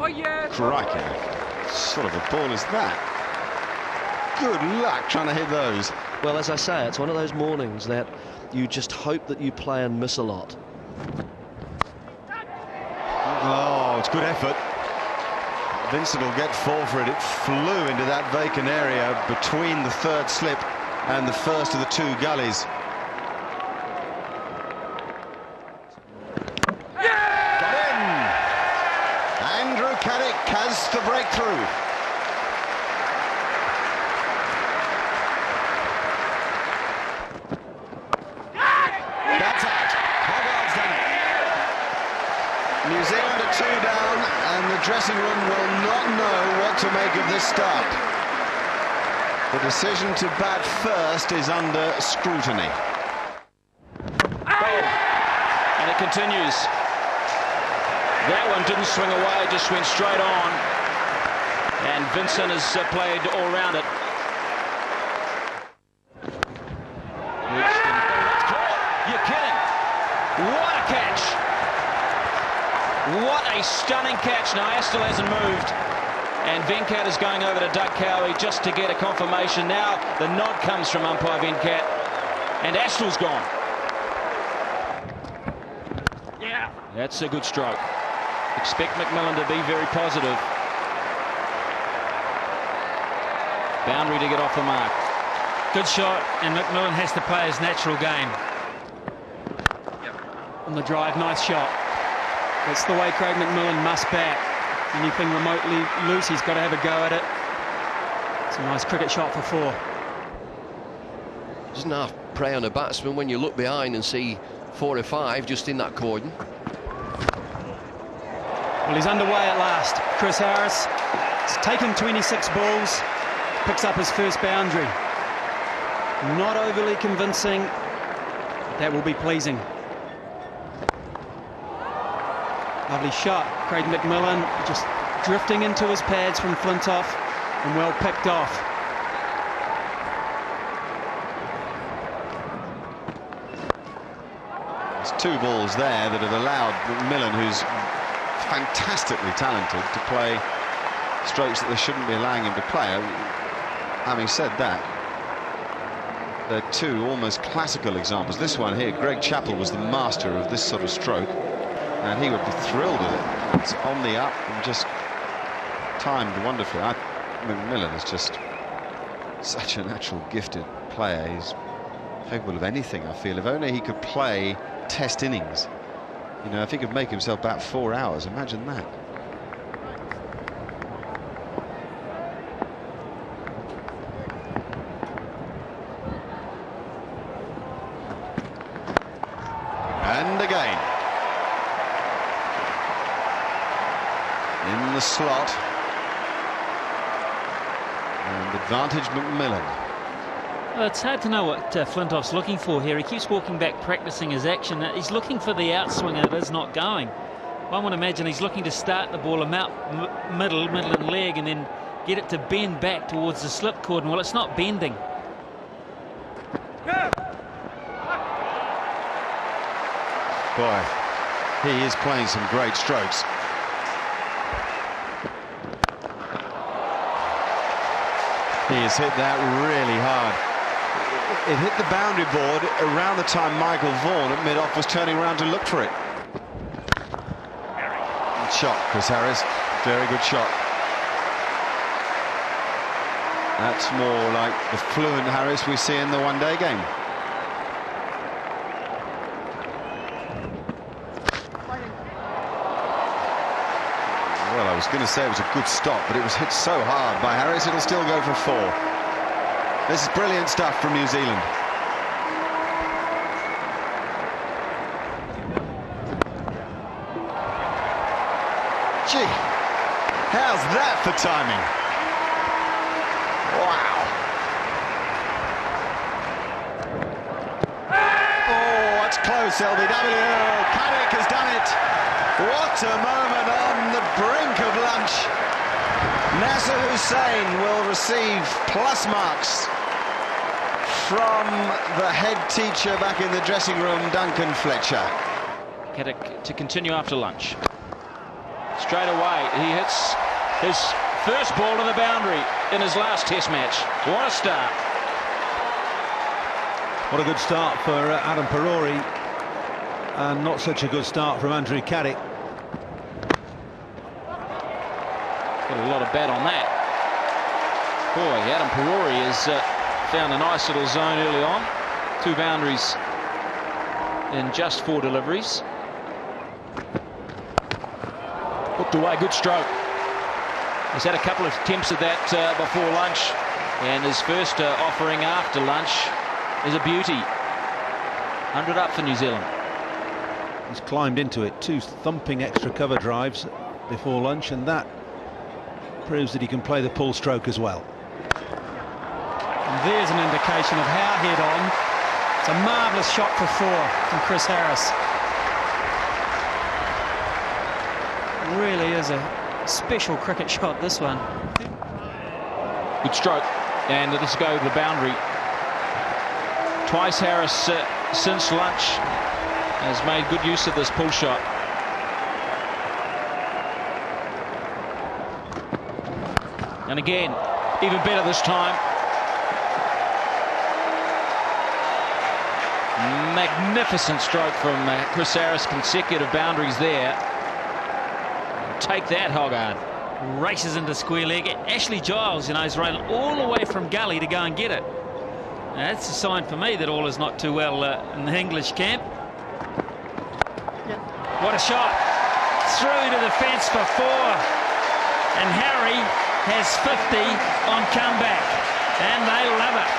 Crikey, what sort of a ball is that? Good luck trying to hit those. Well, as I say, it's one of those mornings that you just hope that you play and miss a lot. Oh, it's good effort. Vincent will get 4 for it. It flew into that vacant area between the third slip and the first of the 2 gullies. Got in! Andrew Caddick has the breakthrough. That's out. Hogarth's done it. New Zealand are 2 down, and the dressing room will not know what to make of this start. The decision to bat first is under scrutiny. And it continues. That one didn't swing away, just went straight on. And Vincent has played all round it. You're kidding. What a catch. What a stunning catch. Now Astle hasn't moved. And Venkat is going over to Doug Cowie just to get a confirmation. Now the nod comes from umpire Venkat. And Astle's gone. Yeah. That's a good stroke. Expect McMillan to be very positive. Boundary to get off the mark. Good shot, and McMillan has to play his natural game. On the drive, nice shot. That's the way Craig McMillan must bat. Anything remotely loose, he's got to have a go at it. It's a nice cricket shot for 4. Doesn't half prey on a batsman when you look behind and see 4 or 5 just in that cordon. Well, he's underway at last. Chris Harris has taken 26 balls, picks up his first boundary. Not overly convincing. That will be pleasing. Lovely shot. Craig McMillan just drifting into his pads from Flintoff and well picked off. There's 2 balls there that have allowed McMillan, who's fantastically talented, to play strokes that they shouldn't be allowing him to play. Having said that, they're 2 almost classical examples. This one here, Greg Chappell was the master of this sort of stroke, and he would be thrilled with it. It's on the up and just timed wonderfully. McMillan is just such a natural gifted player. He's capable of anything, I feel. If only he could play test innings. You know, if he could make himself bat 4 hours, imagine that. And again. In the slot. And advantage McMillan. Well, it's hard to know what Flintoff's looking for here. He keeps walking back, practicing his action. He's looking for the outswing and it is not going. One would imagine he's looking to start the ball about middle and leg and then get it to bend back towards the slip cordon. Well, it's not bending. Boy, he is playing some great strokes. He has hit that really hard. It hit the boundary board around the time Michael Vaughan at mid-off was turning around to look for it. Good shot, Chris Harris. Very good shot. That's more like the fluent Harris we see in the one-day game. Well, I was going to say it was a good stop, but it was hit so hard by Harris, it'll still go for 4. This is brilliant stuff from New Zealand. Gee, how's that for timing? Wow. Oh, that's close, LBW. Caddick has done it. What a moment on the brink of lunch. Nasser Hussain will receive plus marks from the head teacher back in the dressing room, Duncan Fletcher. Caddick to continue after lunch. straight away. He hits his first ball to the boundary in his last Test match. What a start. What a good start for Adam Perori, and not such a good start from Andrew Caddick. Got a lot of bat on that. Boy, Adam Perori has found a nice little zone early on. 2 boundaries in just 4 deliveries. Hooked away, good stroke. He's had a couple of attempts at that before lunch, and his first offering after lunch is a beauty. 100 up for New Zealand. He's climbed into it. 2 thumping extra cover drives before lunch, and that proves that he can play the pull stroke as well. And there's an indication of how head on. It's a marvellous shot for 4 from Chris Harris. Really is a special cricket shot, this one. Good stroke, and let's go to the boundary. Twice Harris since lunch has made good use of this pull shot. And again, even better this time. Magnificent stroke from Chris Harris, consecutive boundaries there. Take that, Hoggard. Races into square leg. Ashley Giles, you know, is running all the way from gully to go and get it. Now, that's a sign for me that all is not too well in the English camp. What a shot. Through to the fence for 4. And Harry has 50 on comeback. And they love it.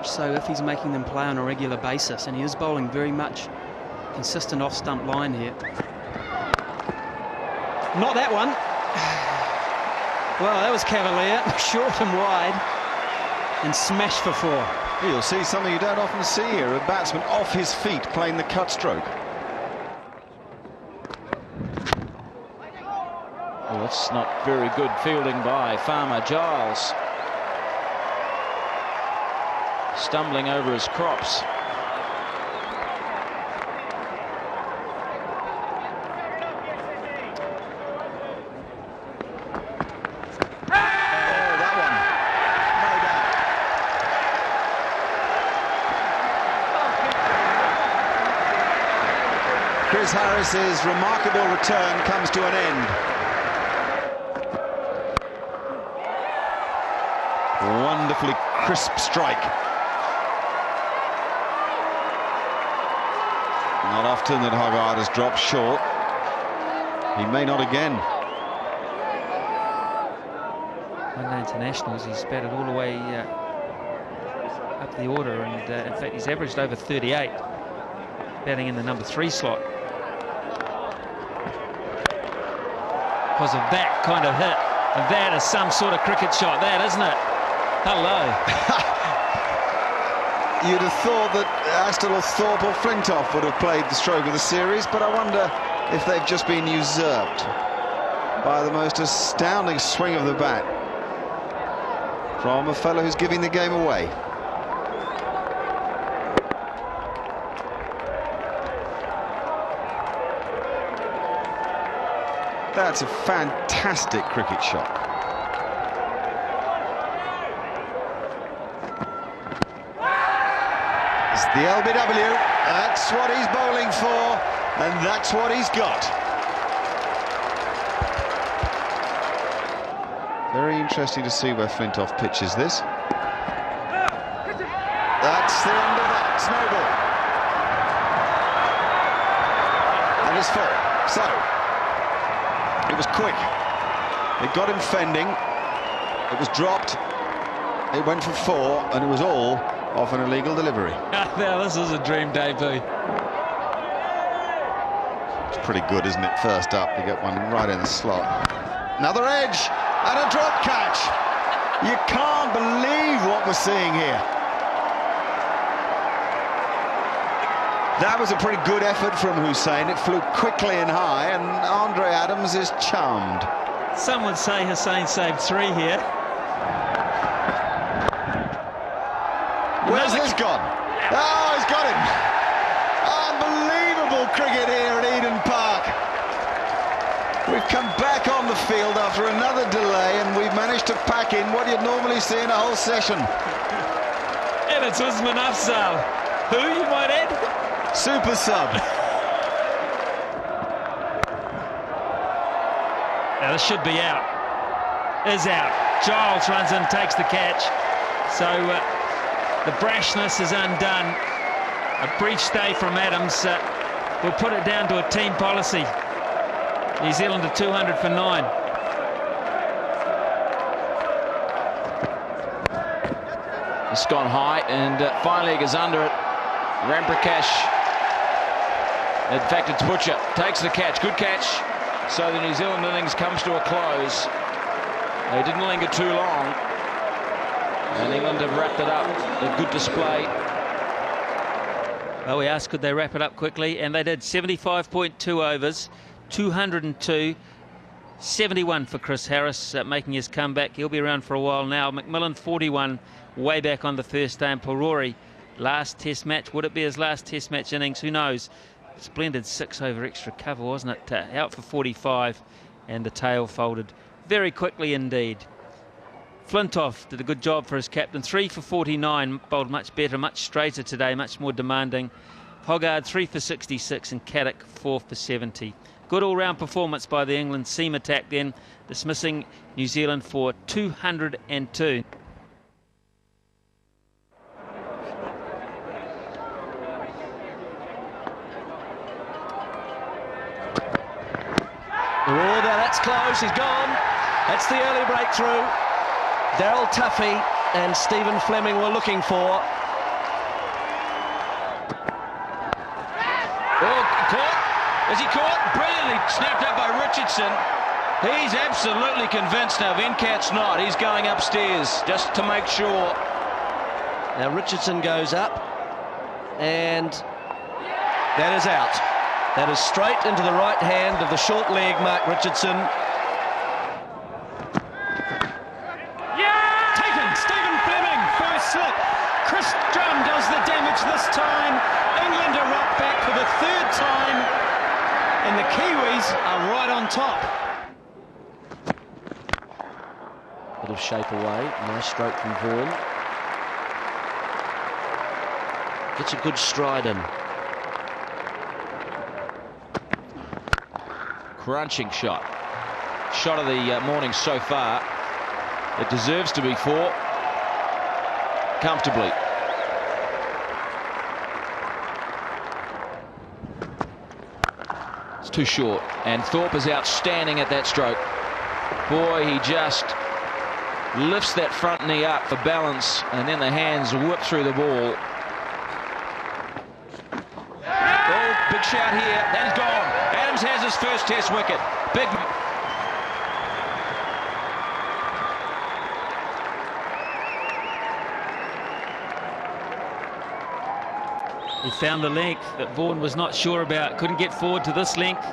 So if he's making them play on a regular basis, and he is bowling very much consistent off-stump line here. Not that one. Well, that was cavalier, short and wide, and smashed for 4. You'll see something you don't often see here, a batsman off his feet playing the cut stroke. Well, that's not very good fielding by Farmer Giles. Stumbling over his crops. That one. No doubt. Chris Harris's remarkable return comes to an end. Wonderfully crisp strike. Not often that Hoggard has dropped short. He may not again. One day internationals, he's batted all the way up the order, and in fact he's averaged over 38, batting in the number 3 slot. Because of that kind of hit, and that is some sort of cricket shot, that, isn't it? Hello. You'd have thought that Astle or Thorpe or Flintoff would have played the stroke of the series, but I wonder if they've just been usurped by the most astounding swing of the bat from a fellow who's giving the game away. That's a fantastic cricket shot. The LBW, that's what he's bowling for, and that's what he's got. Very interesting to see where Flintoff pitches this. That's the end of that snowball. And it's 4. So, it was quick. It got him fending. It was dropped. It went for 4, and it was all off an illegal delivery. Now this is a dream debut. It's pretty good, isn't it? First up, you get one right in the slot. Another edge and a drop catch. You can't believe what we're seeing here. That was a pretty good effort from Hussain. It flew quickly and high, and Andre Adams is charmed. Some would say Hussain saved 3 here. Where's this gone? Oh, he's got him. Unbelievable cricket here at Eden Park. We've come back on the field after another delay, and we've managed to pack in what you'd normally see in a whole session. And it's Usman Afzal. Who, you might add? Super sub. Now this should be out. Is out. Giles runs in, takes the catch. So the brashness is undone. A breach day from Adams. We'll put it down to a team policy. New Zealand are 200 for 9. It's gone high, and finally it goes under it. Ramprakash. In fact, it's Butcher. Takes the catch. Good catch. So the New Zealand innings comes to a close. They didn't linger too long. And England have wrapped it up. A good display. Well, we asked could they wrap it up quickly, and they did. 75.2 overs, 202, 71 for Chris Harris, making his comeback. He'll be around for a while now. McMillan 41, way back on the first day. And Perori, last test match. Would it be his last test match innings? Who knows? Splendid 6 over extra cover, wasn't it? Out for 45, and the tail folded very quickly indeed. Flintoff did a good job for his captain. 3 for 49, bowled much better, much straighter today, much more demanding. Hoggard 3 for 66, and Caddick 4 for 70. Good all-round performance by the England seam attack then, dismissing New Zealand for 202. Oh, now that's close. He's gone. That's the early breakthrough. Daryl Tuffy and Stephen Fleming were looking for. Oh, caught. Is he caught? Brilliantly snapped up by Richardson. He's absolutely convinced now. Venkat's not. He's going upstairs just to make sure. Now Richardson goes up, and that is out. That is straight into the right hand of the short leg, Mark Richardson. Taken, Stephen Fleming, first slip. Chris Drum does the damage this time. England are rocked back for the 3rd time, and the Kiwis are right on top. Bit of shape away, nice stroke from Vaughan. Gets a good stride in. Crunching shot. Shot of the morning so far. It deserves to be 4. Comfortably. It's too short. And Thorpe is outstanding at that stroke. Boy, he just lifts that front knee up for balance, and then the hands whip through the ball. Oh, big shout here. That is gone. Adams has his first test wicket. Big. He found the length that Vaughan was not sure about. Couldn't get forward to this length.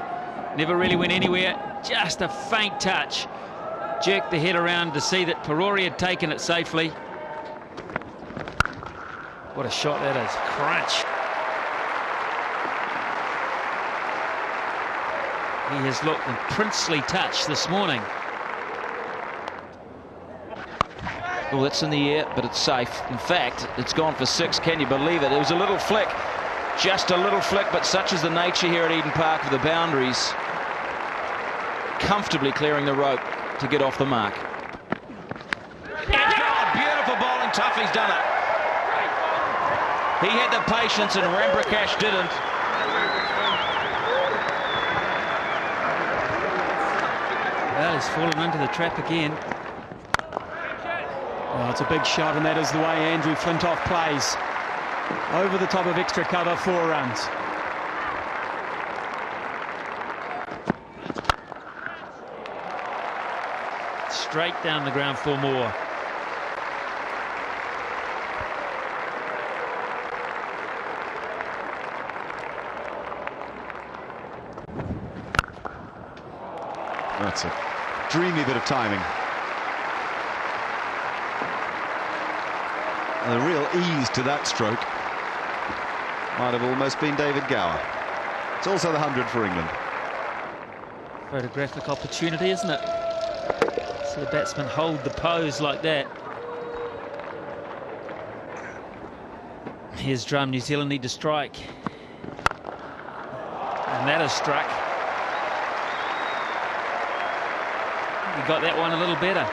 Never really went anywhere. Just a faint touch. Jerked the head around to see that Perori had taken it safely. What a shot that is. Crunch. He has looked in princely touch this morning. Well, that's in the air, but it's safe. In fact, it's gone for 6. Can you believe it? It was a little flick. Just a little flick, but such is the nature here at Eden Park of the boundaries. Comfortably clearing the rope to get off the mark. It's gone. Beautiful bowling. Tuffy's done it. He had the patience and Ramprakash didn't. Well, he's fallen into the trap again. Oh, it's a big shot, and that is the way Andrew Flintoff plays. Over the top of extra cover, 4 runs. Straight down the ground for more. That's a dreamy bit of timing. a real ease to that stroke. Might have almost been David Gower. It's also the 100 for England. Photographic opportunity, isn't it? See a batsman hold the pose like that. Here's drum. New Zealand need to strike. And that is struck. He got that one a little better.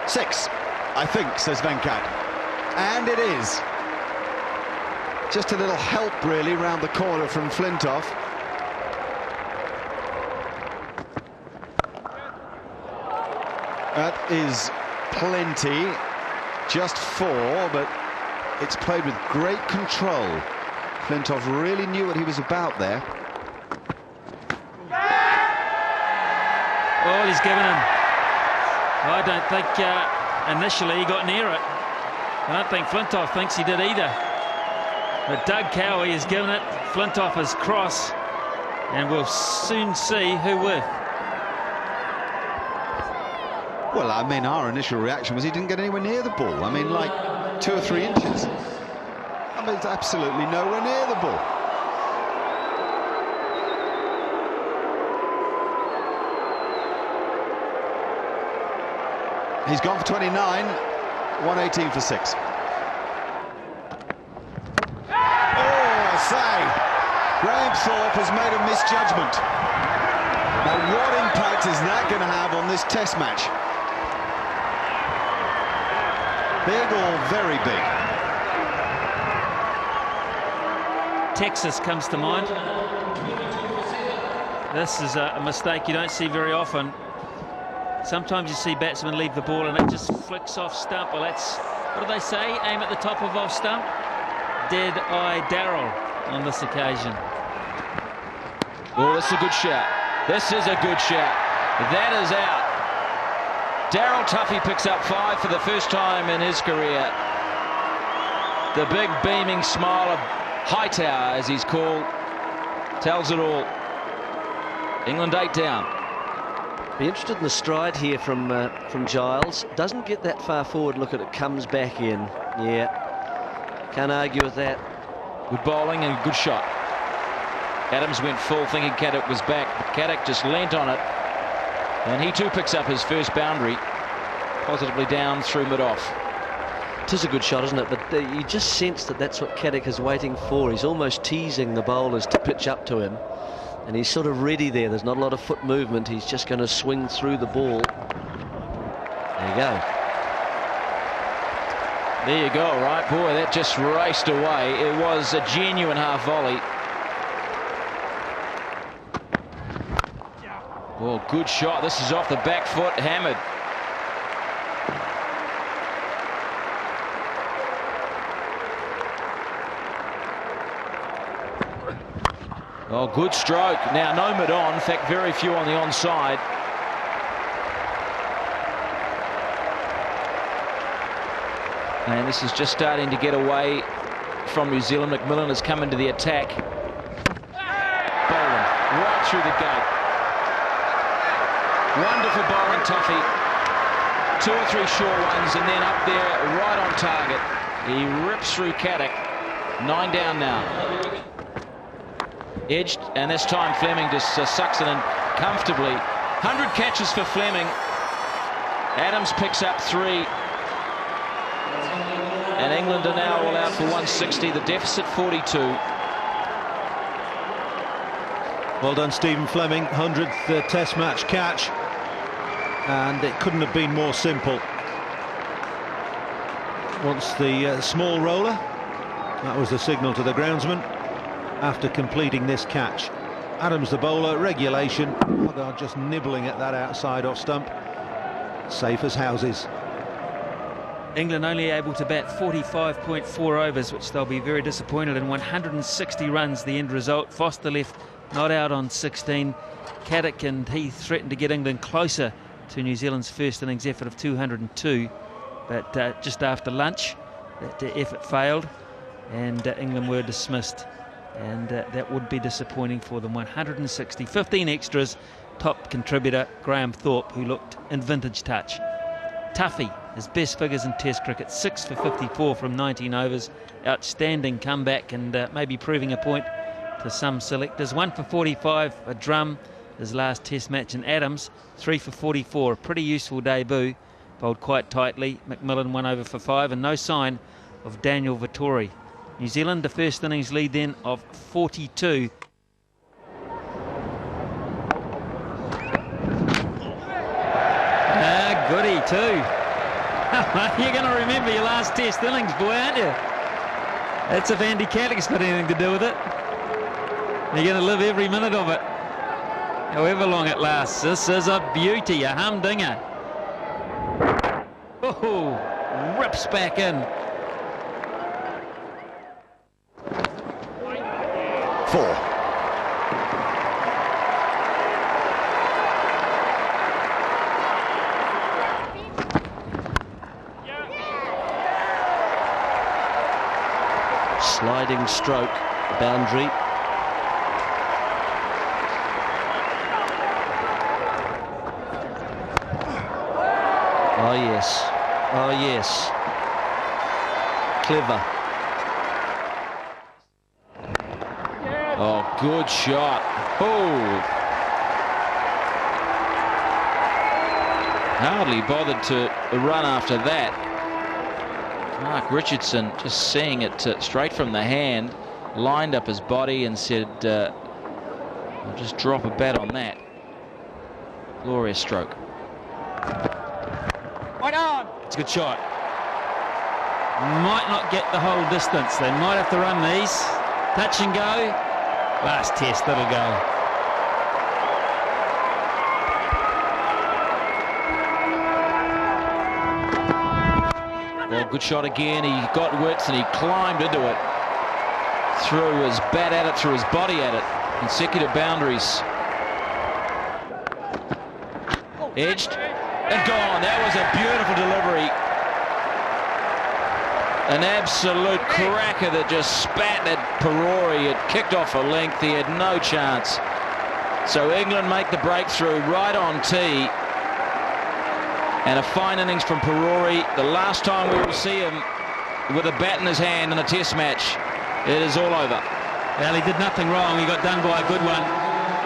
Six, I think, says Venkat. And it is. Just a little help, really, round the corner from Flintoff. That is plenty. Just 4, but it's played with great control. Flintoff really knew what he was about there. Oh, he's given him. I don't think initially he got near it. I don't think Flintoff thinks he did either. But Doug Cowie has given it. Flintoff is cross, and we'll soon see who with. Well, I mean, our initial reaction was he didn't get anywhere near the ball. I mean, like 2 or 3 inches. I mean, it's absolutely nowhere near the ball. He's gone for 29, 118 for 6. Oh, I say, Graham Thorpe has made a misjudgment. Now, what impact is that going to have on this Test match? Big or very big? Texas comes to mind. This is a mistake you don't see very often. Sometimes you see batsmen leave the ball and it just flicks off stump. Well, that's, what do they say? Aim at the top of off stump. Dead eye Darrell on this occasion. Oh, this is a good shot. This is a good shot. That is out. Darrell Tuffy picks up 5 for the first time in his career. The big beaming smile of Hightower, as he's called, tells it all. England 8 down. Be interested in the stride here from Giles. Doesn't get that far forward. Look at it, comes back in. Yeah, can't argue with that. Good bowling and good shot. Adams went full thinking Caddick was back, but Caddick just leant on it, and he too picks up his first boundary, positively down through mid-off. It is a good shot, isn't it? But you just sense that that's what Caddick is waiting for. He's almost teasing the bowlers to pitch up to him. And he's sort of ready there. There's not a lot of foot movement. He's just going to swing through the ball. There you go. There you go, right? Boy, that just raced away. It was a genuine half volley. Well, good shot. This is off the back foot, hammered. Oh, good stroke. Now, no mid-on. In fact, very few on the onside. And this is just starting to get away from New Zealand. McMillan has come into the attack. Bowling right through the gate. Wonderful bowling, Tuffy. 2 or 3 short ones, and then up there, right on target. He rips through Caddick. 9 down now. Edged, and this time Fleming just sucks it in comfortably. 100 catches for Fleming. Adams picks up 3. And England are now all out for 160. The deficit 42. Well done, Stephen Fleming. 100th Test match catch. And it couldn't have been more simple. Once the small roller, that was the signal to the groundsman after completing this catch. Adams the bowler, regulation. Oh God, just nibbling at that outside off stump. Safe as houses. England only able to bat 45.4 overs, which they'll be very disappointed in. 160 runs the end result. Foster left not out on 16. Caddick and Heath threatened to get England closer to New Zealand's first innings effort of 202, but just after lunch that effort failed and England were dismissed, and that would be disappointing for them. 160, 15 extras, top contributor Graham Thorpe, who looked in vintage touch. Tuffy, his best figures in Test cricket, 6 for 54 from 19 overs. Outstanding comeback and maybe proving a point to some selectors. 1 for 45, a drum, his last Test match. In Adams, 3 for 44, a pretty useful debut, bowled quite tightly. McMillan 1 over for 5, and no sign of Daniel Vettori. New Zealand, the first innings lead then of 42. Goody too. You're going to remember your last Test innings, boy, aren't you? That's if Andy Caddick's got anything to do with it. You're going to live every minute of it, however long it lasts. This is a beauty, a humdinger. Oh, rips back in. 4. Sliding stroke, boundary. Oh yes, oh yes. Clever. Oh, good shot. Oh. Hardly bothered to run after that. Mark Richardson just seeing it straight from the hand, lined up his body and said, I'll just drop a bat on that. Glorious stroke. Right on. It's a good shot. Might not get the whole distance. They might have to run these. Touch and go. Last Test, that'll go. Well, good shot again. He got width and he climbed into it. Threw his bat at it, threw his body at it. Consecutive boundaries. Edged and gone. That was a beautiful delivery. An absolute cracker that just spat at Perori. It kicked off a length. He had no chance. So England make the breakthrough right on tee. And a fine innings from Perori. The last time we will see him with a bat in his hand in a Test match. It is all over. Well, he did nothing wrong. He got done by a good one.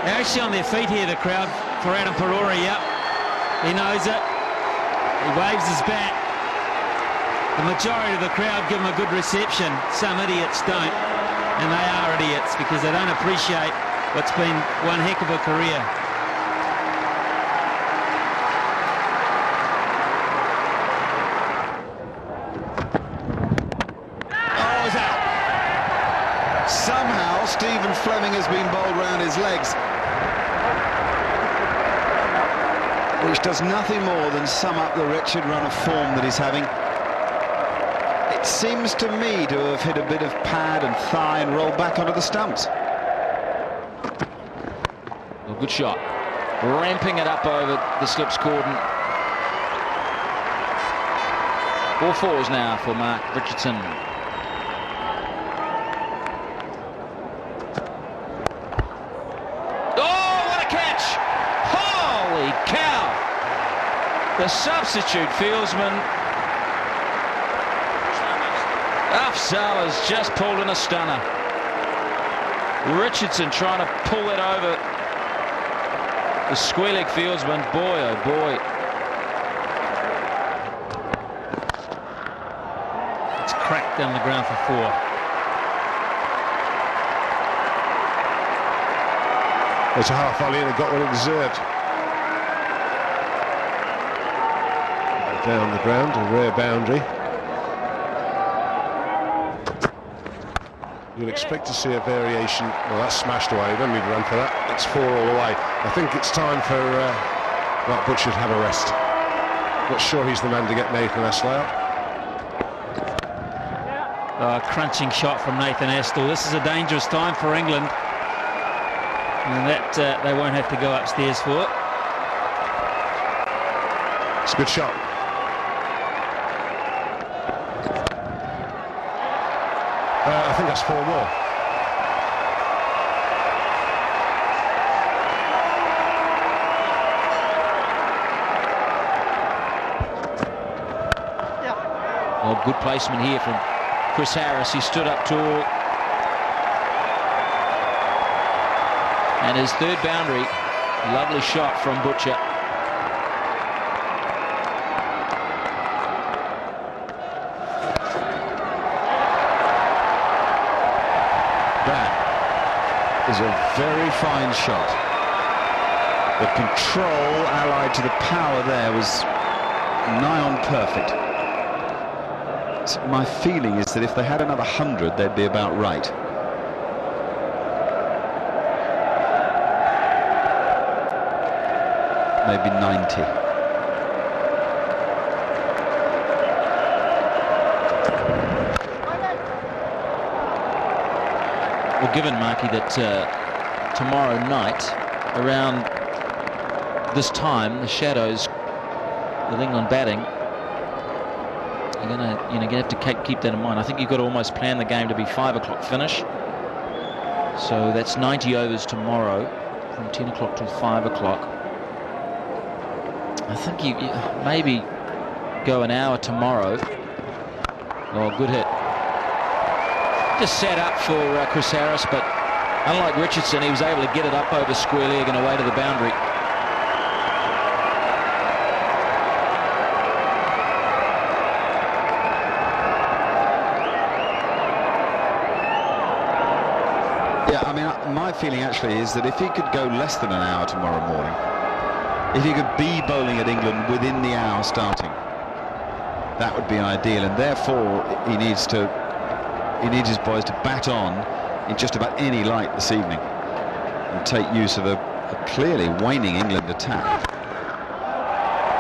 They're actually on their feet here, the crowd, for Adam Perori. Yep, he knows it. He waves his bat. The majority of the crowd give him a good reception. Some idiots don't. And they are idiots because they don't appreciate what's been one heck of a career. Somehow Stephen Fleming has been bowled round his legs, which does nothing more than sum up the wretched run of form that he's having. It seems to me to have hit a bit of pad and thigh and rolled back onto the stumps. Well, good shot. Ramping it up over the slips cordon. 4 fours now for Mark Richardson. The substitute fieldsman, Afzal, has just pulled in a stunner. Richardson trying to pull it over the square-leg fieldsman. Boy, oh boy. It's cracked down the ground for 4. It's a half volley and it got what it deserved. Down the ground, a rare boundary. You'll expect to see a variation. Well, that's smashed away. You don't need to run for that. It's 4 all the way. I think it's time for Mark Butcher to have a rest. Not sure he's the man to get Nathan Astle out. A crunching shot from Nathan Astle. This is a dangerous time for England, and that they won't have to go upstairs for it. It's a good shot. I think that's 4 more. good placement here from Chris Harris. He stood up tall. And his third boundary, lovely shot from Butcher. That is a very fine shot. The control allied to the power there was nigh on perfect. So my feeling is that if they had another 100, they'd be about right. Maybe 90. Well, given, Marky, that tomorrow night, around this time, the Shadows with England batting, you're gonna have to keep that in mind. I think you've got to almost plan the game to be 5 o'clock finish. So that's 90 overs tomorrow, from 10 o'clock till 5 o'clock. I think you maybe go an hour tomorrow. Oh, good hit. Just set up for Chris Harris, but unlike Richardson, he was able to get it up over square leg and away to the boundary. Yeah, I mean, my feeling actually is that if he could go less than an hour tomorrow morning, if he could be bowling at England within the hour starting, that would be ideal, and therefore he needs his boys to bat on in just about any light this evening and take use of a clearly waning England attack.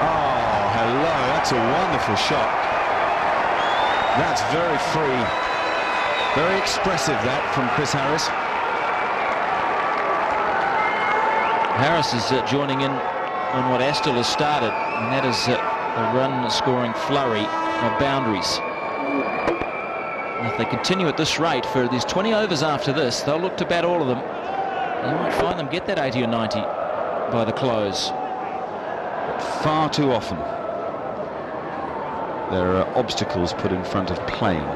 Oh, hello, that's a wonderful shot. That's very free, very expressive that from Chris Harris. Harris is joining in on what Astle has started, and that is a run-scoring flurry of boundaries. And if they continue at this rate for these 20 overs after this, they'll look to bat all of them. You might find them get that 80 or 90 by the close. Far too often there are obstacles put in front of playing.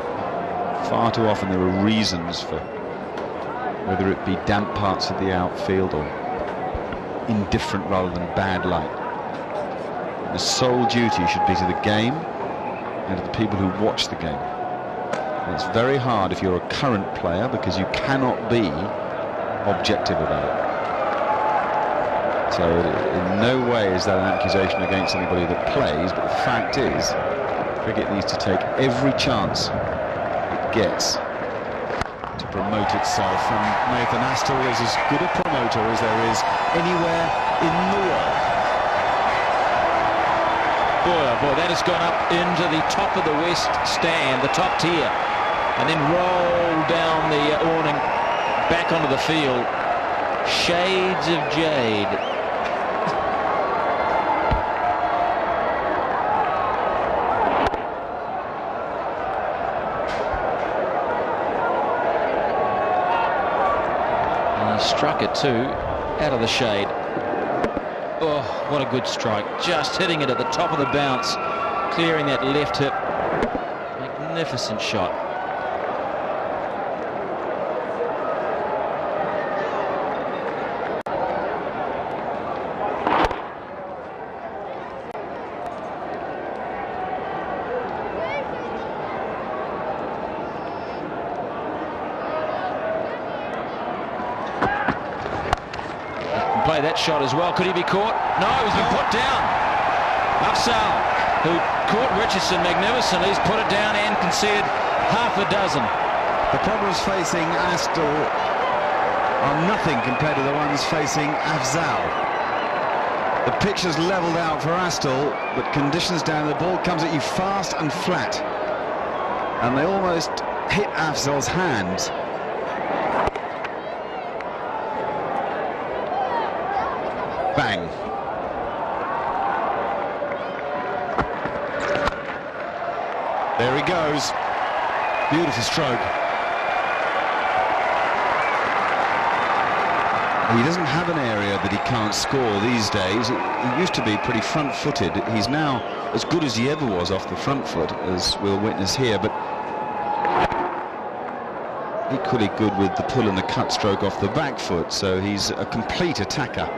Far too often there are reasons for, whether it be damp parts of the outfield or indifferent rather than bad light. The sole duty should be to the game and to the people who watch the game. And it's very hard if you're a current player, because you cannot be objective about it. So in no way is that an accusation against anybody that plays, but the fact is cricket needs to take every chance it gets to promote itself, and Nathan Astle is as good a promoter as there is anywhere in the world. Boy, oh boy, that has gone up into the top of the West stand, the top tier, and then rolled down the awning back onto the field. Shades of jade. Struck it too, out of the shade. Oh, what a good strike. Just hitting it at the top of the bounce, clearing that left hip. Magnificent shot. Play that shot as well. Could he be caught? No, he's been put down. Afzal, who caught Richardson magnificently, he's put it down and conceded half a dozen. The problems facing Astle are nothing compared to the ones facing Afzal. The pitch has levelled out for Astle, but conditions down, the ball comes at you fast and flat, and they almost hit Afzal's hands. Bang. There he goes. Beautiful stroke. He doesn't have an area that he can't score these days. He used to be pretty front-footed. He's now as good as he ever was off the front foot, as we'll witness here, but equally good with the pull and the cut stroke off the back foot, so he's a complete attacker.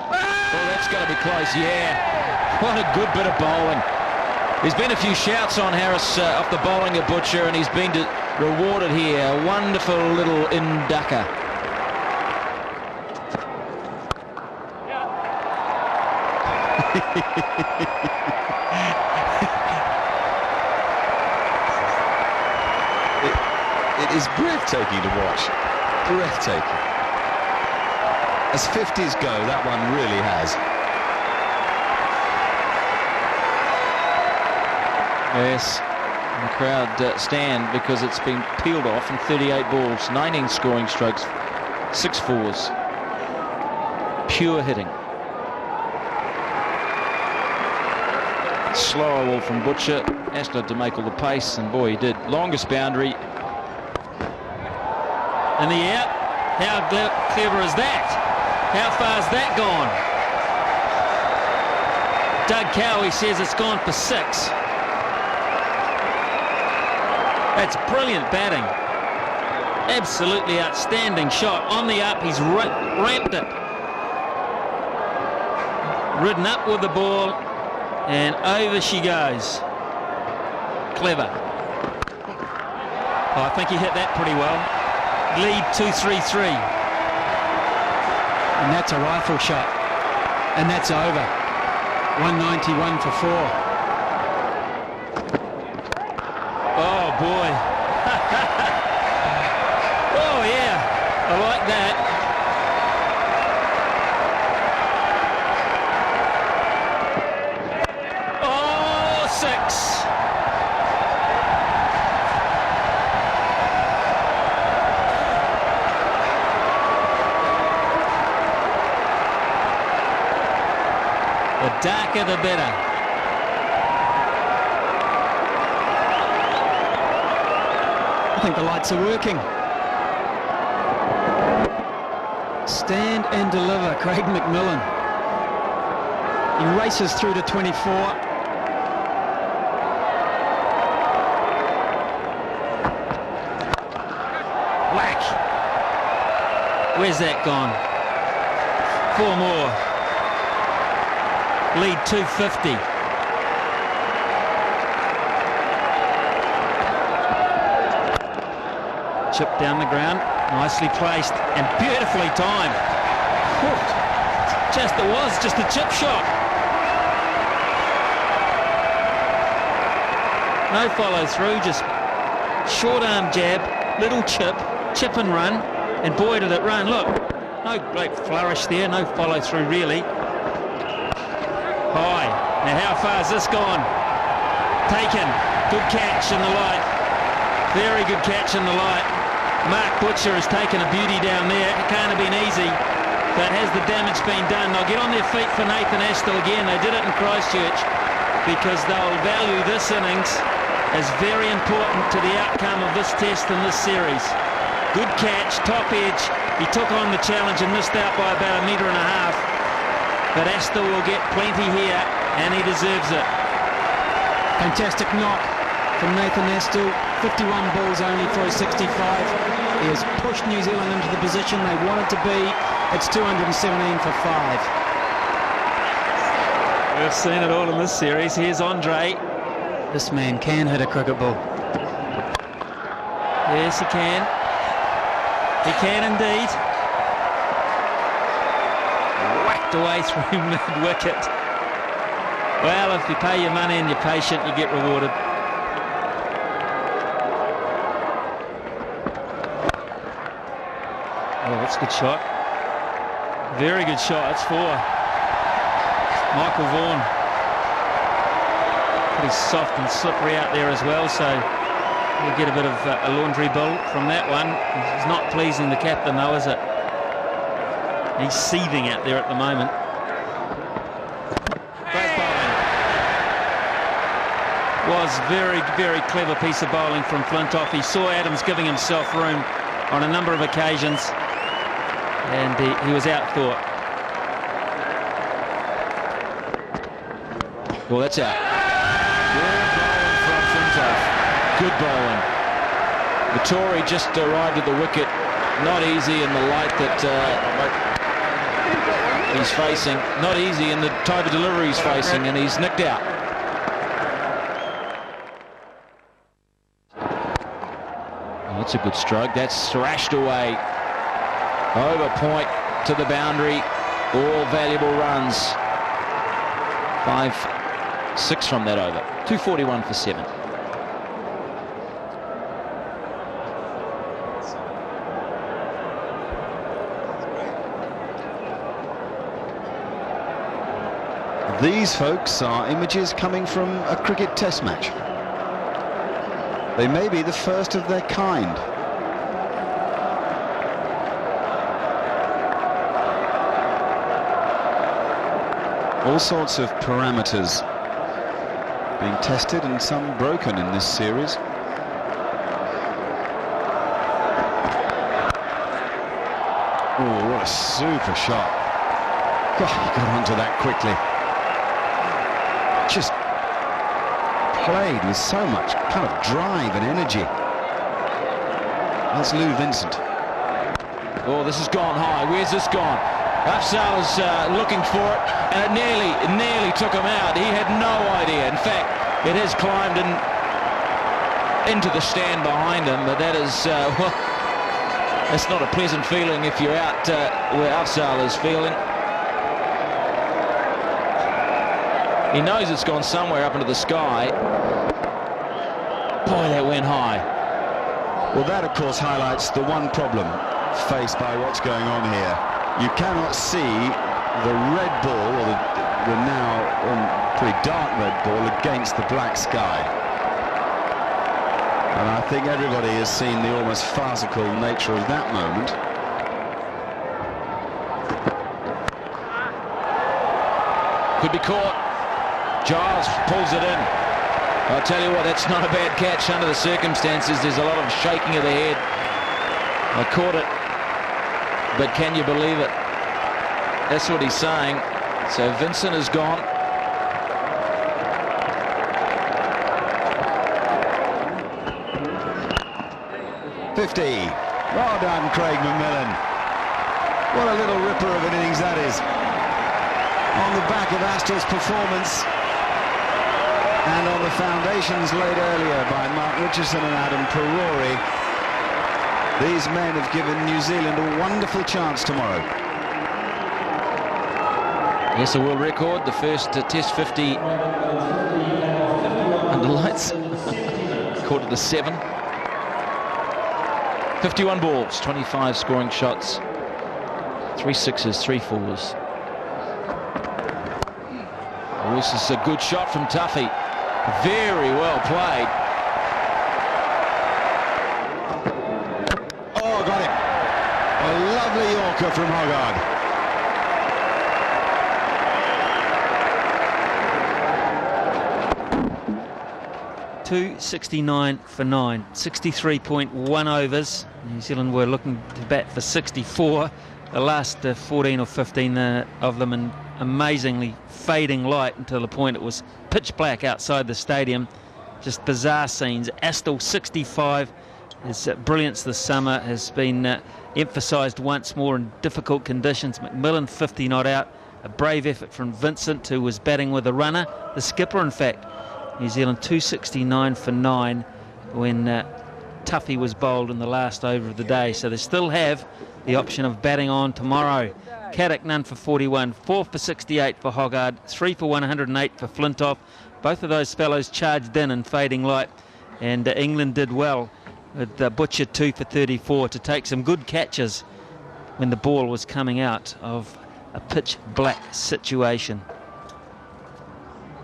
Oh, that's going to be close, yeah. What a good bit of bowling. There's been a few shouts on Harris off the bowling of Butcher, and he's been rewarded here. A wonderful little inducker. It is breathtaking to watch. Breathtaking. As 50s go, that one really has. Yes, and the crowd stand because it's been peeled off in 38 balls, 19 scoring strokes, 6 fours. Pure hitting. Slower ball from Butcher. Astor to make all the pace, and boy, he did. Longest boundary. In the air. How clever is that? How far has that gone? Doug Cowie says it's gone for 6. That's brilliant batting. Absolutely outstanding shot. On the up, he's ramped it. Ridden up with the ball, and over she goes. Clever. Oh, I think he hit that pretty well. Lead 2-3-3. And that's a rifle shot. And that's over. 191 for 4. Oh boy. Oh yeah, I like that. Oh, 6. The darker the better. I think the lights are working. Stand and deliver, Craig McMillan. He races through to 24. Whack. Where's that gone? 4 more. Lead 250. Chip down the ground, nicely placed and beautifully timed. It was just a chip shot. No follow through, just short arm jab, little chip and run, and boy did it run. Look, no great flourish there, no follow through really. High. Now how far has this gone? Taken. Good catch in the light. Very good catch in the light. Mark Butcher has taken a beauty down there. It can't have been easy, but has the damage been done? They'll get on their feet for Nathan Astor again. They did it in Christchurch because they'll value this innings as very important to the outcome of this test and this series. Good catch, top edge. He took on the challenge and missed out by about 1.5 meters. But Astor will get plenty here, and he deserves it. Fantastic knock from Nathan Astor. 51 balls only for a 65. He has pushed New Zealand into the position they wanted to be. It's 217 for 5. We've seen it all in this series. Here's Andre. This man can hit a cricket ball. Yes, he can. He can indeed. Whacked away through mid-wicket. Well, if you pay your money and you're patient, you get rewarded. Oh, that's a good shot. Very good shot. It's 4. Michael Vaughan. Pretty soft and slippery out there as well, so we'll get a bit of a laundry bill from that one. It's not pleasing the captain though, is it? He's seething out there at the moment. Great bowling. Was very, very clever piece of bowling from Flintoff. He saw Adams giving himself room on a number of occasions, and he was outthought. Well, that's out. Good bowling from Flintoff. Good bowling. Vittori just arrived at the wicket. Not easy in the light that he's facing. Not easy in the type of delivery he's facing, and he's nicked out. Oh, that's a good stroke. That's thrashed away. Over point to the boundary. All valuable runs. 5-6 from that over. 241 for 7. These, folks, are images coming from a cricket test match. They may be the first of their kind. All sorts of parameters being tested and some broken in this series. Oh, what a super shot. God, he got onto that quickly. Just played with so much kind of drive and energy. That's Lou Vincent. Oh, this has gone high. Where's this gone? Afzal is looking for it, and it nearly took him out. He had no idea. In fact, it has climbed into the stand behind him, but that is, well, it's not a pleasant feeling if you're out where Afzal is feeling. He knows it's gone somewhere up into the sky. Boy, that went high. Well, that, of course, highlights the one problem faced by what's going on here. You cannot see the red ball, or the now pretty dark red ball, against the black sky. And I think everybody has seen the almost farcical nature of that moment. Could be caught. Giles pulls it in. I'll tell you what, that's not a bad catch under the circumstances. There's a lot of shaking of the head. I caught it, but can you believe it? That's what he's saying. So Vincent is gone. .50. Well done, Craig McMillan. What a little ripper of an innings that is. On the back of Astor's performance, and on the foundations laid earlier by Mark Richardson and Adam Perori, these men have given New Zealand a wonderful chance tomorrow. Yes, a world record, the first Test 50 under lights, 7:15. 51 balls, 25 scoring shots, 3 sixes, 3 fours. Oh, this is a good shot from Tuffy. Very well played. Oh, got him. A lovely Yorker from Hoggard. .269 for 9, 63.1 overs. New Zealand were looking to bat for 64. The last 14 or 15 of them in amazingly fading light until the point it was pitch black outside the stadium. Just bizarre scenes. Astle 65. His brilliance this summer has been emphasised once more in difficult conditions. McMillan 50 not out. A brave effort from Vincent, who was batting with a runner. The skipper, in fact. New Zealand 269 for 9 when Tuffy was bowled in the last over of the day. So they still have the option of batting on tomorrow. Caddick none for 41, 4 for 68 for Hoggard, 3 for 108 for Flintoff. Both of those fellows charged in fading light, and England did well with Butcher 2 for 34 to take some good catches when the ball was coming out of a pitch black situation.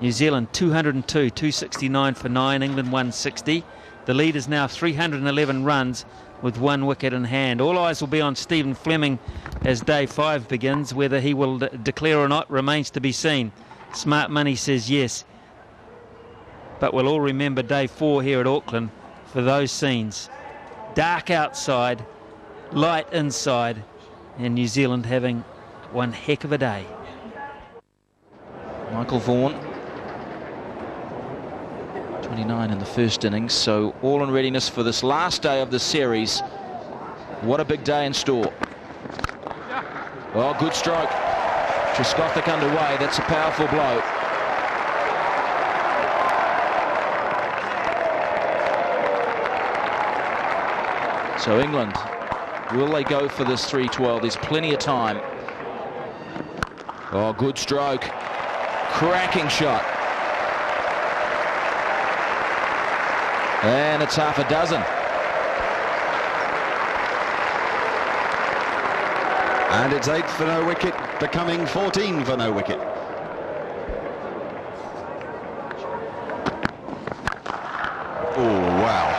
New Zealand 202, 269 for 9, England 160. The lead is now 311 runs with 1 wicket in hand. All eyes will be on Stephen Fleming as day 5 begins. Whether he will declare or not remains to be seen. Smart Money says yes. But we'll all remember day 4 here at Auckland for those scenes. Dark outside, light inside, and New Zealand having one heck of a day. Michael Vaughan 29 in the first innings, so all in readiness for this last day of the series. What a big day in store. Oh, good stroke. Trescothick underway. That's a powerful blow. So England, will they go for this 312? There's plenty of time. Oh, good stroke. Cracking shot. And it's half a dozen. And it's 8 for no wicket, becoming 14 for no wicket. Oh, wow.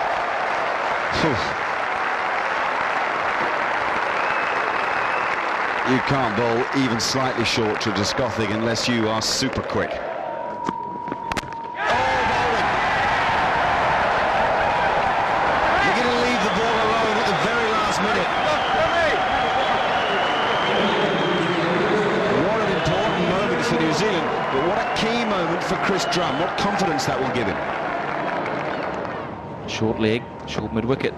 You can't bowl even slightly short to Trescothick unless you are super quick. You're going to leave the ball alone at the very last minute. What an important moment for New Zealand, but what a key moment for Chris Drum. What confidence that will give him. Short leg, short mid-wicket.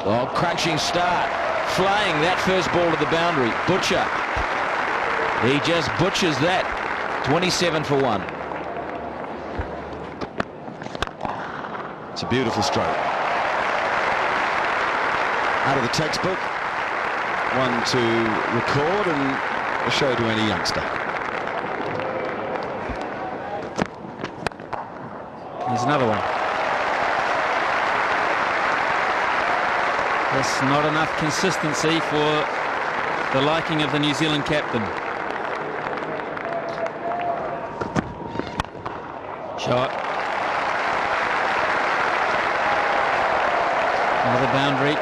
Oh, crunching start. Flaying that first ball to the boundary. Butcher. He just butchers that. 27 for 1. It's a beautiful stroke. Out of the textbook. One to record and a show to any youngster. Here's another one. That's not enough consistency for the liking of the New Zealand captain. Shot. Another boundary.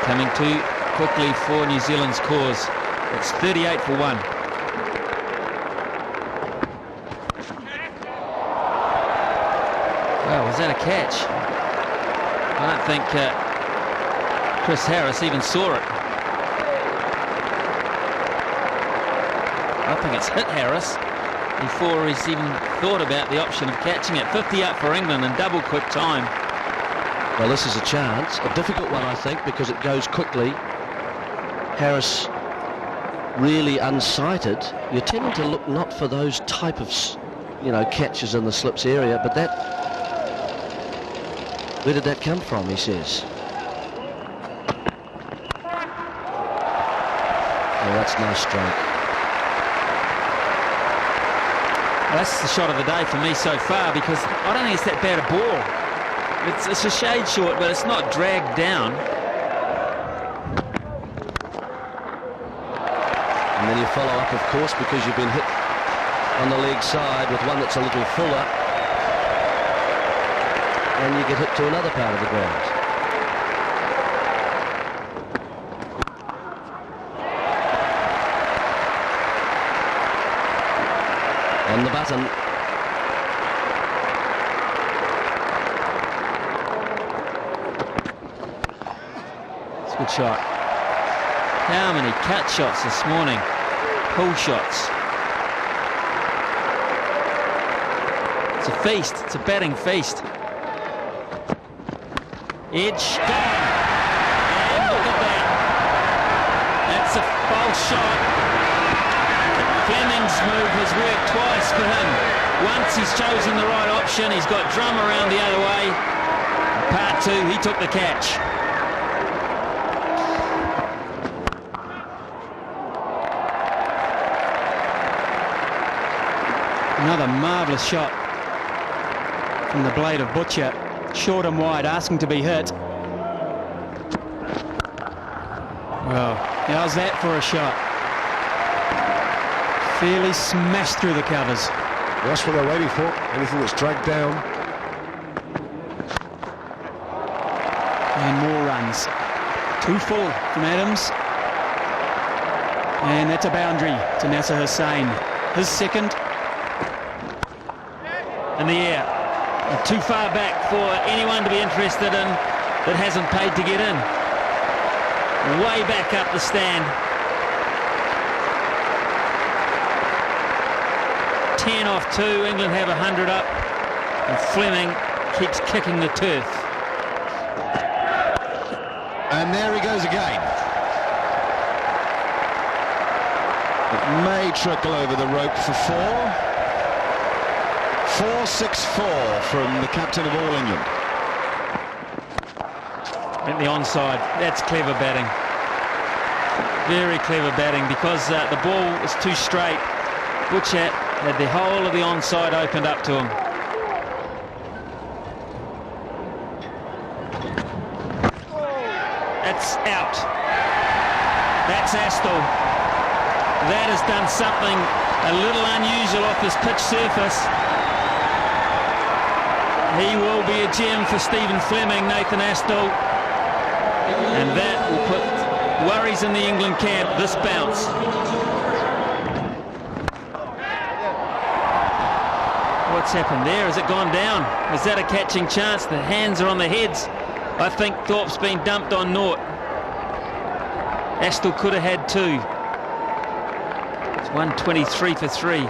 Coming too quickly for New Zealand's cause. It's 38 for 1. Wow, was that a catch? I don't think Chris Harris even saw it. I think it's hit Harris before he's even thought about the option of catching it. 50 up for England in double quick time. Well, this is a chance, a difficult one, I think, because it goes quickly. Harris really unsighted. You're tending to look not for those type of, catches in the slips area, but that. Where did that come from, he says? Oh, that's no stroke. Well, that's the shot of the day for me so far, because I don't think it's that bad a ball. It's a shade short, but it's not dragged down. And then you follow up, of course, because you've been hit on the leg side with one that's a little fuller. And you get hit to another part of the ground. On the button. It's a good shot. How many cut shots this morning? Pull shots. It's a feast. It's a batting feast. Edge gone. And look at that. That's a false shot. Fleming's move has worked twice for him. Once he's chosen the right option, he's got Drum around the other way. Part 2, he took the catch. Another marvellous shot from the blade of Butcher. Short and wide, asking to be hit. Well, how's that for a shot? Fairly smashed through the covers. That's what they're waiting for. Anything that's dragged down. And more runs. 2 full from Adams. And that's a boundary to Nasser Hussain. His second. In the air. And too far back for anyone to be interested in that hasn't paid to get in. Way back up the stand. 10 off 2. England have 100 up. And Fleming keeps kicking the turf. And there he goes again. It may trickle over the rope for 4. 4-6-4 from the captain of All England. At the onside. That's clever batting. Very clever batting, because the ball was too straight. Butcher had the whole of the onside opened up to him. That's out. That's Astle. That has done something a little unusual off this pitch surface. He will be a gem for Stephen Fleming, Nathan Astle. And that will put worries in the England camp, this bounce. What's happened there? Has it gone down? Is that a catching chance? The hands are on the heads. I think Thorpe's been dumped on naught. Astle could have had 2. It's 123 for 3.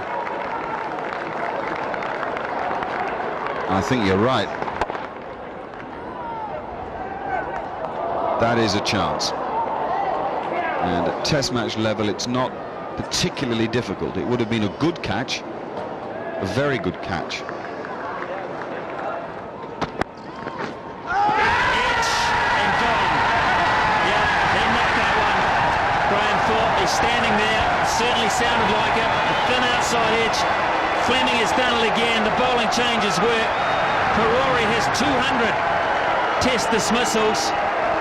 I think you're right. That is a chance. And at test match level, it's not particularly difficult. It would have been a good catch, a very good catch. Standing there, certainly sounded like it. A thin outside edge. Fleming has done it again. The bowling changes work. Perori has 200 test dismissals,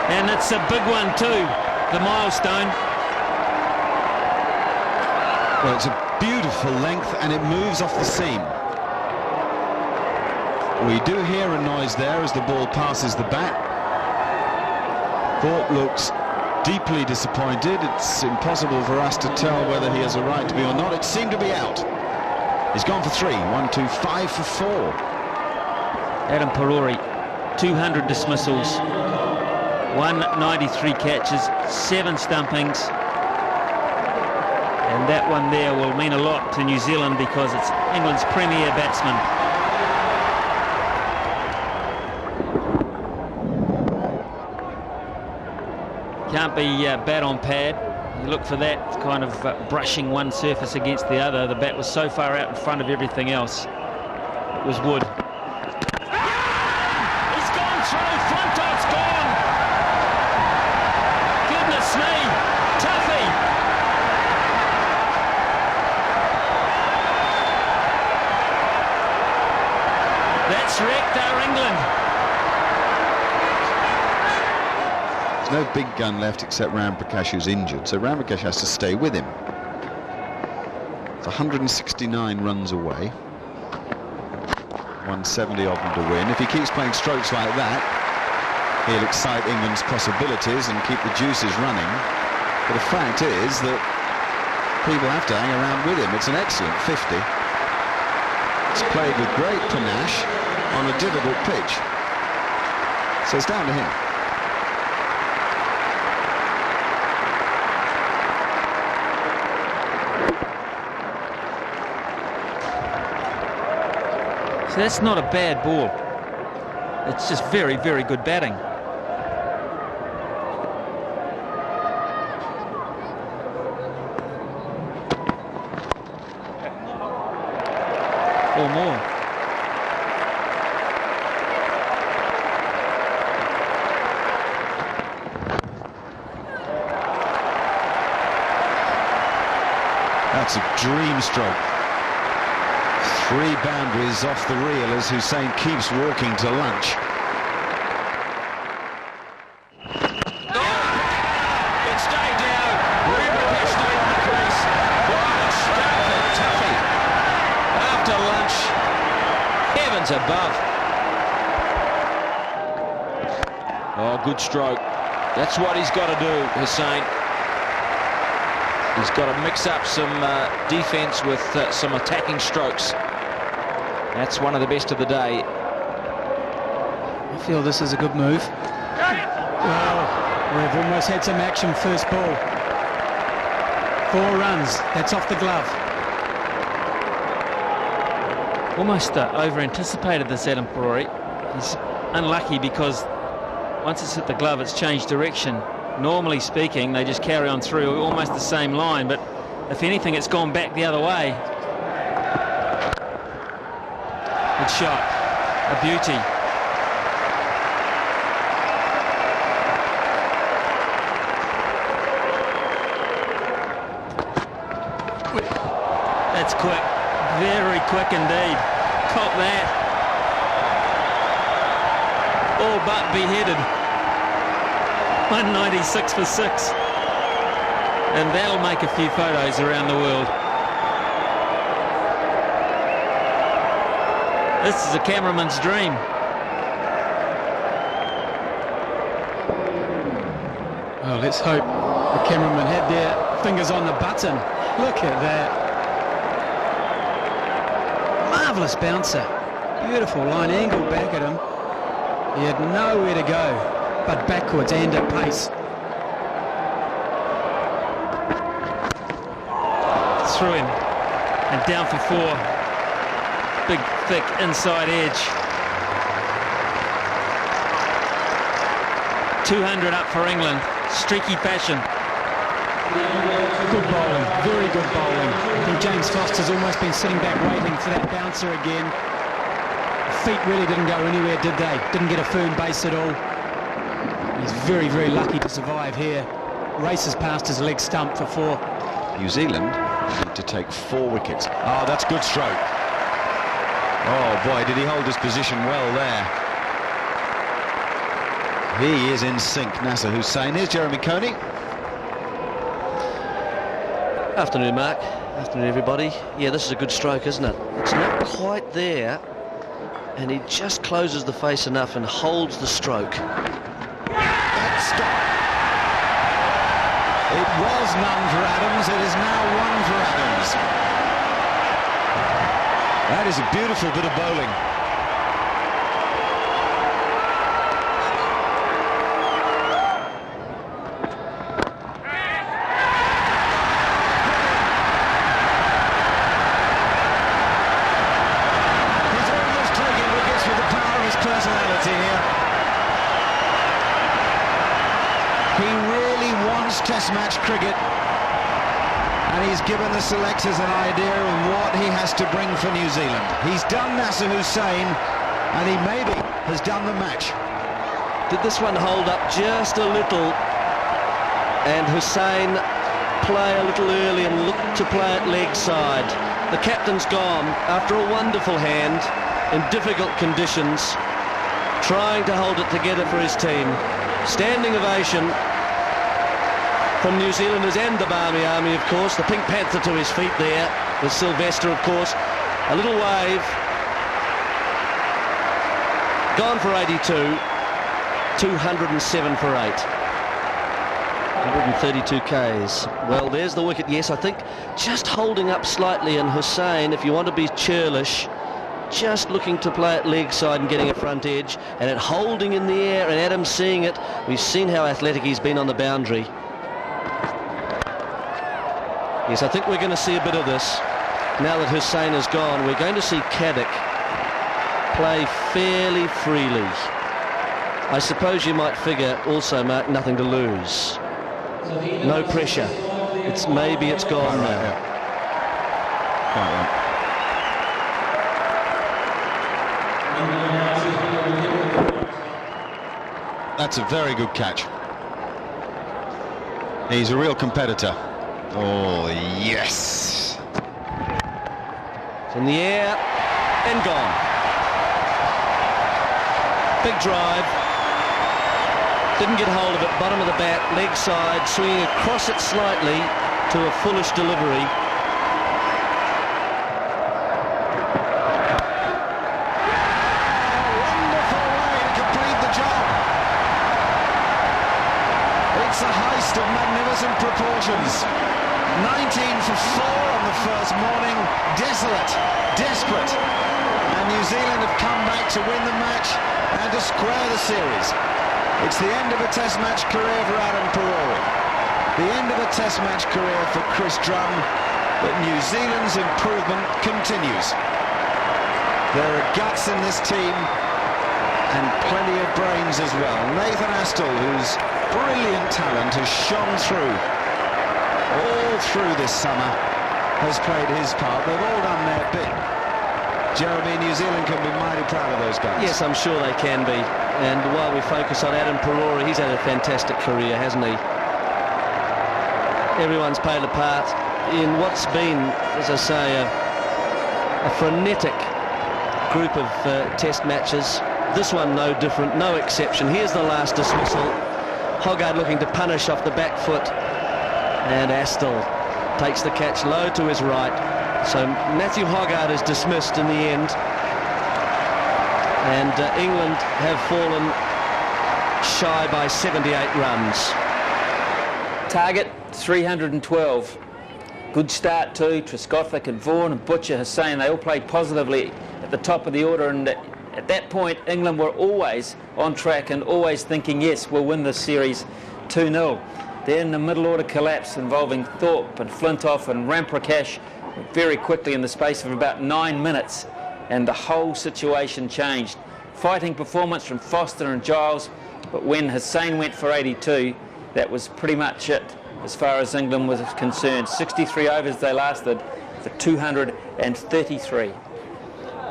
and it's a big one too, the milestone. Well, it's a beautiful length, and it moves off the seam. We do hear a noise there as the ball passes the bat. Thorpe looks deeply disappointed. It's impossible for us to tell whether he has a right to be or not. It seemed to be out. He's gone for 3. 1, 2, 5 for 4. Adam Perori, 200 dismissals, 193 catches, 7 stumpings. And that one there will mean a lot to New Zealand, because it's England's premier batsman. Can't be bat on pad. You look for that kind of brushing one surface against the other. The bat was so far out in front of everything else. It was wood. He's gone through. Flintoff's gone. Goodness me. Tuffy. That's wrecked our England. No big gun left except Ram Prakash, who's injured, so Ram Prakash has to stay with him. It's 169 runs away, 170 of them to win. If he keeps playing strokes like that, he'll excite England's possibilities and keep the juices running. But the fact is that people have to hang around with him. It's an excellent 50. It's played with great panache on a difficult pitch. So it's down to him. So that's not a bad ball. It's just very, very good batting. Or more. That's a dream stroke. 3 boundaries off the reel as Hussain keeps walking to lunch. It stayed down. Ruben stayed in the crease. What a start for Tuffy. After lunch, heavens above. Oh, good stroke. That's what he's got to do, Hussain. He's got to mix up some defence with some attacking strokes. That's one of the best of the day. I feel this is a good move. Well, we've almost had some action first ball. 4 runs. That's off the glove. almost over-anticipated this, Adam Perori. He's unlucky because once it's hit the glove, it's changed direction. Normally speaking, they just carry on through almost the same line, but if anything, it's gone back the other way. Good shot. A beauty. That's quick. Very quick indeed. Caught that. All but beheaded. 196 for 6. And that'll make a few photos around the world. This is a cameraman's dream. Well, let's hope the cameraman had their fingers on the button. Look at that. Marvellous bouncer. Beautiful line angle back at him. He had nowhere to go but backwards and at pace. Through him and down for 4. Big, thick inside edge. 200 up for England. Streaky fashion. Good bowling, very good bowling. I think James Foster's almost been sitting back waiting for that bouncer again. The feet really didn't go anywhere, did they? Didn't get a firm base at all. He's very, very lucky to survive here. Races past his leg stump for 4. New Zealand need to take 4 wickets. Oh, that's good stroke. Oh boy, did he hold his position well there. He is in sync, Nasser Hussain. Here's Jeremy Coney. Afternoon, Mark. Afternoon, everybody. Yeah, this is a good stroke, isn't it? It's not quite there, and he just closes the face enough and holds the stroke. Stop. It was none for Adams. It is now 1 for Adams. That is a beautiful bit of bowling. He's almost taking wickets with the power of his personality here. He really wants Test match cricket, and he's given the selectors an idea of what he has to bring for New Zealand. He's done Nasser Hussain, and he maybe has done the match. Did this one hold up just a little, and Hussain play a little early and look to play it leg side. The captain's gone after a wonderful hand in difficult conditions, trying to hold it together for his team. Standing ovation from New Zealanders and the Barmy Army, of course. The Pink Panther to his feet there, with Sylvester, of course. A little wave. Gone for 82. 207 for 8. 132 Ks. Well, there's the wicket. Yes, I think just holding up slightly, and Hussain, if you want to be churlish, just looking to play it leg side and getting a front edge, and it holding in the air, and Adams seeing it. We've seen how athletic he's been on the boundary. Yes, I think we're going to see a bit of this. Now that Hussain is gone, we're going to see Caddick play fairly freely. I suppose you might figure also, Mark, nothing to lose. No pressure. Maybe it's gone now. Quite right. That's a very good catch. He's a real competitor. Oh, yes. It's in the air and gone. Big drive. Didn't get hold of it. Bottom of the bat, leg side, swinging across it slightly to a foolish delivery. Wonderful way to complete the job. It's a heist of magnificent proportions. 19 for 4 on the first morning. Desolate, desperate. And New Zealand have come back to win the match and to square the series. It's the end of a Test match career for Adam Perori. The end of a Test match career for Chris Drum. But New Zealand's improvement continues. There are guts in this team and plenty of brains as well. Nathan Astle, whose brilliant talent has shone through all through this summer, has played his part. They've all done their bit. Jeremy, New Zealand can be mighty proud of those guys. Yes, I'm sure they can be. And while we focus on Adam Perora, he's had a fantastic career, hasn't he? Everyone's played a part in what's been, as I say, a frenetic group of test matches. This one no different, no exception. Here's the last dismissal. Hoggard looking to punish off the back foot, and Astle takes the catch low to his right. So Matthew Hoggard is dismissed in the end, and England have fallen shy by 78 runs. Target 312. Good start too. Trescothick and Vaughan and Butcher Hussain, they all played positively at the top of the order, and at that point England were always on track and always thinking, yes, we'll win this series 2-0. Then the middle order collapse involving Thorpe and Flintoff and Ramprakash very quickly in the space of about 9 minutes, and the whole situation changed. Fighting performance from Foster and Giles, but when Hussain went for 82, that was pretty much it as far as England was concerned. 63 overs they lasted for 233.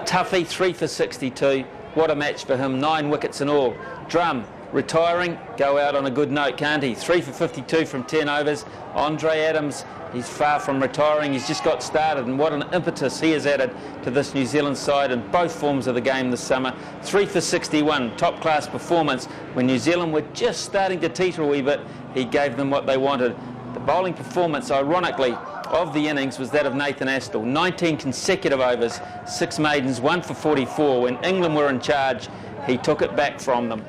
Tuffy 3 for 62. What a match for him, 9 wickets in all. Drum retiring, go out on a good note, can't he? 3 for 52 from 10 overs. Andre Adams, he's far from retiring, he's just got started, and what an impetus he has added to this New Zealand side in both forms of the game this summer. 3 for 61, top class performance. When New Zealand were just starting to teeter a wee bit, he gave them what they wanted. The bowling performance, ironically, of the innings was that of Nathan Astle. 19 consecutive overs, 6 maidens, 1 for 44. When England were in charge, he took it back from them.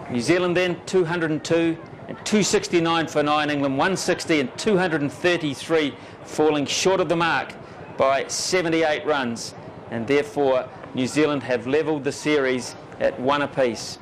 New Zealand then 202 and 269 for 9, England 160 and 233, falling short of the mark by 78 runs, and therefore New Zealand have levelled the series at 1 apiece.